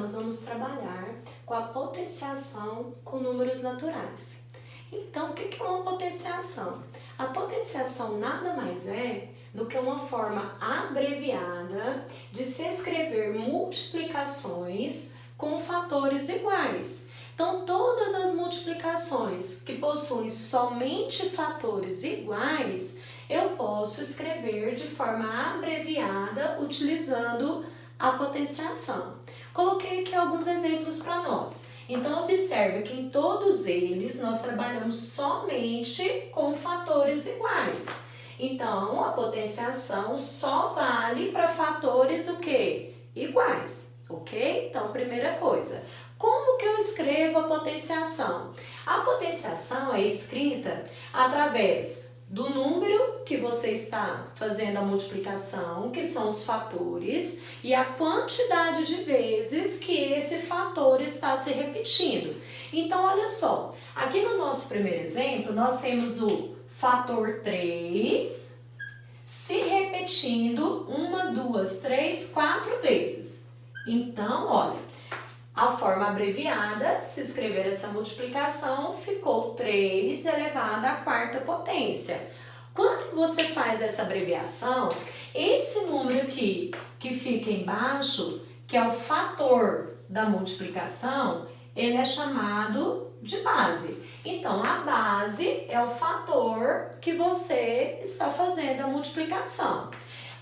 nós vamos trabalhar com a potenciação com números naturais. Então, o que é uma potenciação? A potenciação nada mais é do que uma forma abreviada de se escrever multiplicações com fatores iguais. Então, todas as multiplicações que possuem somente fatores iguais, eu posso escrever de forma abreviada utilizando a potenciação. Coloquei aqui alguns exemplos para nós. Então, observe que em todos eles nós trabalhamos somente com fatores iguais. Então, a potenciação só vale para fatores o quê? Iguais, ok? Então, primeira coisa, como que eu escrevo a potenciação? A potenciação é escrita através do número que você está fazendo a multiplicação, que são os fatores, e a quantidade de vezes que esse fator está se repetindo. Então, olha só, aqui no nosso primeiro exemplo, nós temos o fator 3 se repetindo 1, 2, 3, 4 vezes. Então, olha, a forma abreviada de se escrever essa multiplicação ficou 3 elevado à quarta potência. Quando você faz essa abreviação, esse número aqui que fica embaixo, que é o fator da multiplicação, ele é chamado de base. Então, a base é o fator que você está fazendo a multiplicação.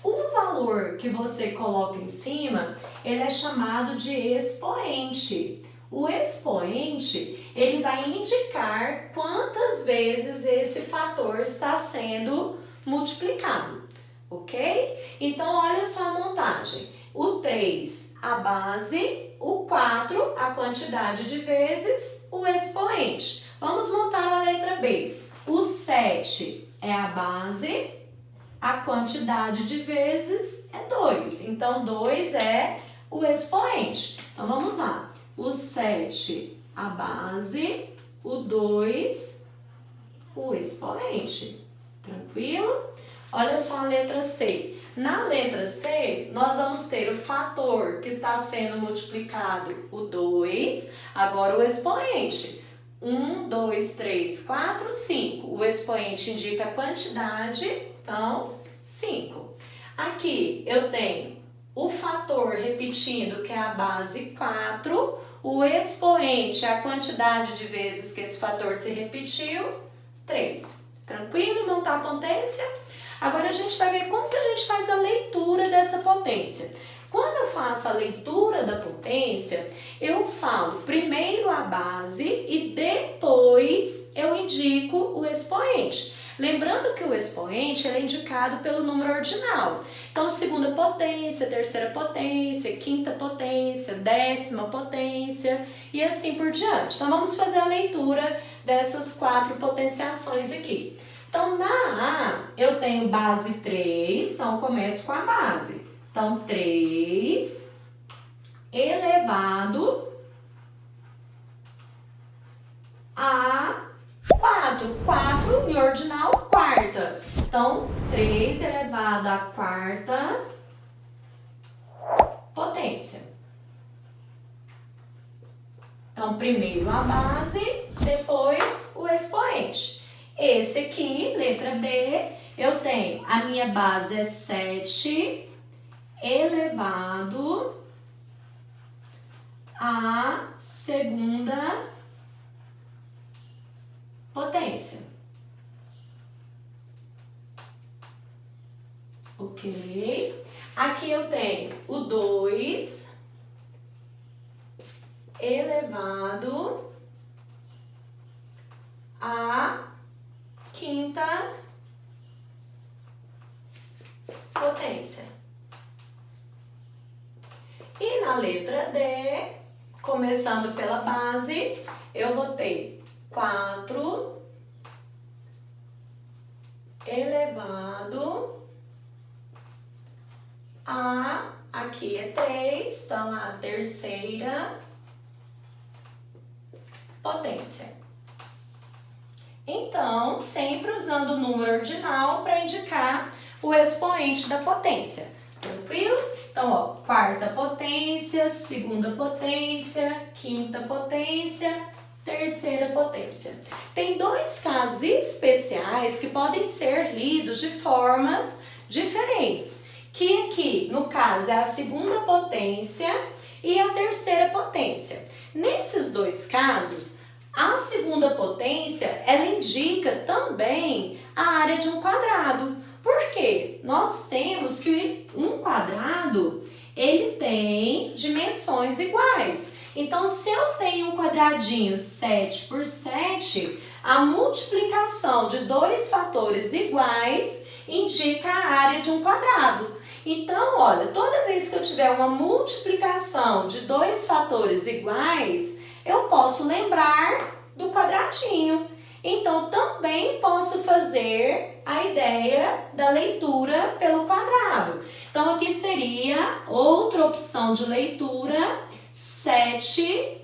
O valor que você coloca em cima, ele é chamado de expoente. O expoente, ele vai indicar quantas vezes esse fator está sendo multiplicado, ok? Então, olha só a montagem. O 3, a base, o 4, a quantidade de vezes, o expoente. Vamos montar a letra B. O 7 é a base, a quantidade de vezes é 2. Então, 2 é o expoente. Então, vamos lá. O 7, a base, o 2, o expoente. Tranquilo? Olha só a letra C. Na letra C, nós vamos ter o fator que está sendo multiplicado, o 2, agora o expoente. 1, 2, 3, 4, 5. O expoente indica a quantidade, então 5. Aqui eu tenho o fator repetindo, que é a base 4. O expoente, a quantidade de vezes que esse fator se repetiu, 3. Tranquilo? Montar a potência? Agora a gente vai ver como que a gente faz a leitura dessa potência. Quando eu faço a leitura da potência, eu falo primeiro a base e depois eu indico o expoente. Lembrando que o expoente é indicado pelo número ordinal. Então, segunda potência, terceira potência, quinta potência, décima potência e assim por diante. Então, vamos fazer a leitura dessas 4 potenciações aqui. Então, na A, eu tenho base 3, então eu começo com a base. Então, 3 elevado a 4. 4 em ordinal, quarta. Então, 3 elevado à quarta potência. Então, primeiro a base, depois o expoente. Esse aqui, letra B, eu tenho, a minha base é 7 elevado à segunda potência. Ok? Aqui eu tenho o 2 elevado à quinta potência. E na letra D, começando pela base, eu vou ter 4 elevado a, aqui é 3, então a terceira potência. Então, sempre usando o número ordinal para indicar o expoente da potência. Tranquilo? Então, ó, quarta potência, segunda potência, quinta potência, terceira potência. Tem dois casos especiais que podem ser lidos de formas diferentes. Que aqui, no caso, é a segunda potência e a terceira potência. Nesses dois casos, a segunda potência, ela indica também a área de um quadrado. Por quê? Nós temos que um quadrado, ele tem dimensões iguais. Então, se eu tenho um quadradinho 7 por 7, a multiplicação de dois fatores iguais indica a área de um quadrado. Então, olha, toda vez que eu tiver uma multiplicação de dois fatores iguais, eu posso lembrar do quadradinho. Então, também posso fazer a ideia da leitura pelo quadrado. Então, aqui seria outra opção de leitura, 7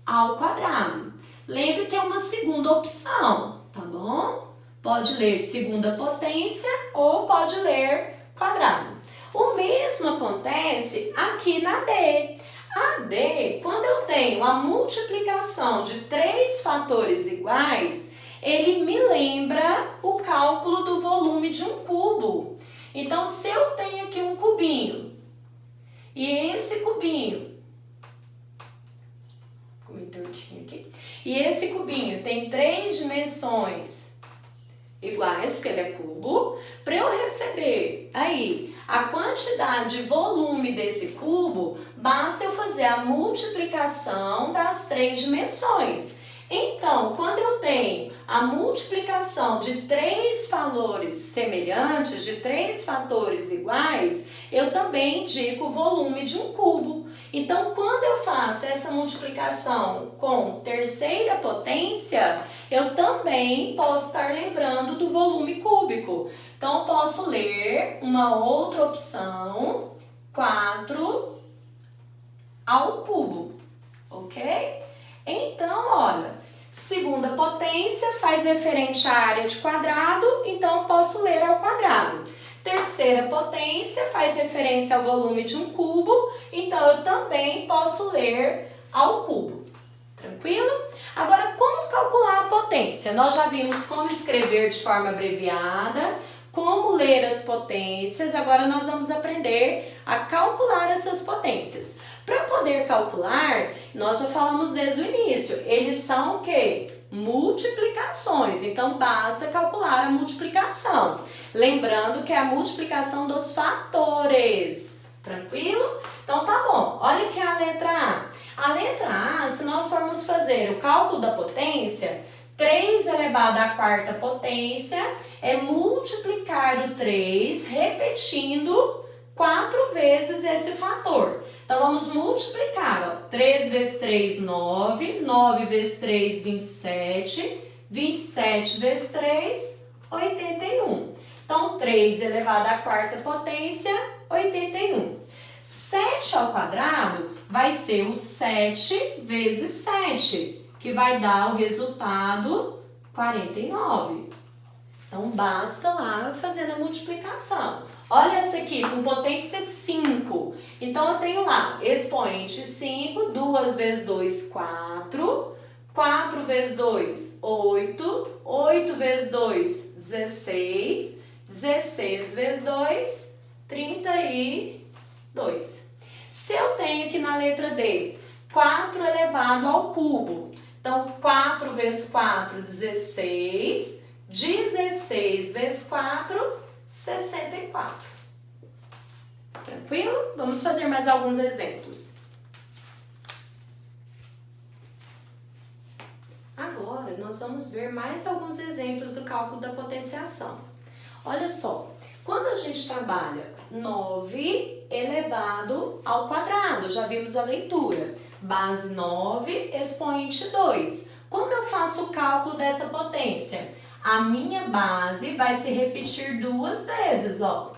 ao quadrado. Lembre que é uma segunda opção, tá bom? Pode ler segunda potência ou pode ler quadrado. O mesmo acontece aqui na D. A D, quando eu tenho a multiplicação de três fatores iguais, ele me lembra o cálculo do volume de um cubo. Então, se eu tenho aqui um cubinho, e esse cubinho, ficou meio tortinho aqui, e esse cubinho tem três dimensões iguais, porque ele é cubo, para eu receber aí a quantidade de volume desse cubo, basta eu fazer a multiplicação das três dimensões. Então, quando eu tenho a multiplicação de três valores semelhantes, de três fatores iguais, eu também indico o volume de um cubo. Então, quando eu faço essa multiplicação com terceira potência, eu também posso estar lembrando do volume cúbico. Então, eu posso ler uma outra opção, 4 ao cubo, ok? Então, olha, segunda potência faz referente à área de quadrado, então eu posso ler ao quadrado. Terceira potência faz referência ao volume de um cubo, então eu também posso ler ao cubo. Tranquilo? Agora, como calcular a potência? Nós já vimos como escrever de forma abreviada, como ler as potências, agora nós vamos aprender a calcular essas potências. Para poder calcular, nós já falamos desde o início, eles são o quê? Multiplicações, então basta calcular a multiplicação. Lembrando que é a multiplicação dos fatores, tranquilo? Então tá bom, olha aqui a letra A. A letra A, se nós formos fazer o cálculo da potência, 3 elevado à quarta potência é multiplicar o 3 repetindo 4 vezes esse fator. Então, vamos multiplicar, ó. 3 vezes 3, 9, 9 vezes 3, 27, 27 vezes 3, 81. Então, 3 elevado à quarta potência, 81. 7 ao quadrado vai ser o 7 vezes 7, que vai dar o resultado 49. Então, basta lá fazer a multiplicação. Olha essa aqui, com potência 5. Então, eu tenho lá expoente 5, 2 vezes 2, 4. 4 vezes 2, 8. 8 vezes 2, 16. 16 vezes 2, 32. Se eu tenho aqui na letra D, 4 elevado ao cubo. Então, 4 vezes 4, 16. 16 vezes 4, 64. Tranquilo? Vamos fazer mais alguns exemplos. Agora, nós vamos ver mais alguns exemplos do cálculo da potenciação. Olha só, quando a gente trabalha 9 elevado ao quadrado, já vimos a leitura. Base 9, expoente 2. Como eu faço o cálculo dessa potência? A minha base vai se repetir duas vezes, ó.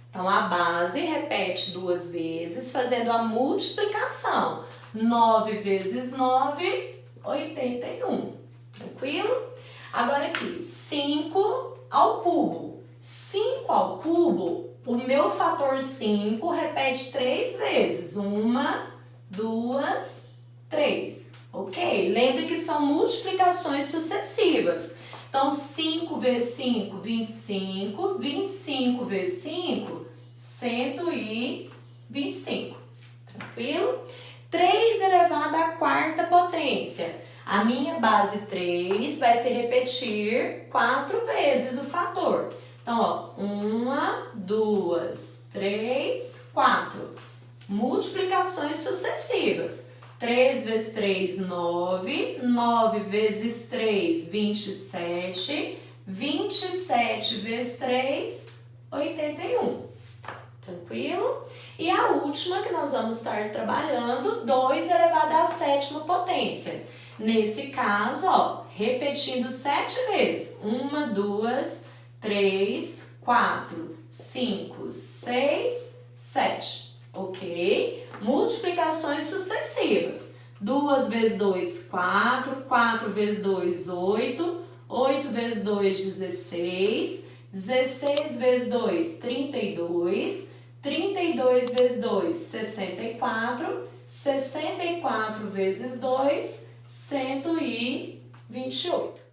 Então, a base repete duas vezes, fazendo a multiplicação. 9 vezes 9, 81. Tranquilo? Agora aqui, 5 ao cubo. 5 ao cubo O meu fator 5 repete 3 vezes. 1, 2, 3. Ok? Lembre que são multiplicações sucessivas. Então, 5 vezes 5, 25. 25 vezes 5, 125. Tranquilo? 3 elevado à quarta potência. A minha base 3 vai se repetir 4 vezes o fator. Então, ó, 1, 2, 3, 4. Multiplicações sucessivas. 3 vezes 3, 9. 9 vezes 3, 27. 27 vezes 3, 81. Tranquilo? E a última que nós vamos estar trabalhando, 2 elevado à sétima potência. Nesse caso, ó, repetindo 7 vezes. 1, 2, 3, 4, 5, 6, 7. Ok? Multiplicações sucessivas. 2 vezes 2, 4. 4 vezes 2, 8. 8 vezes 2, 16. 16 vezes 2, 32. 32 vezes 2, 64. 64 vezes 2, 128.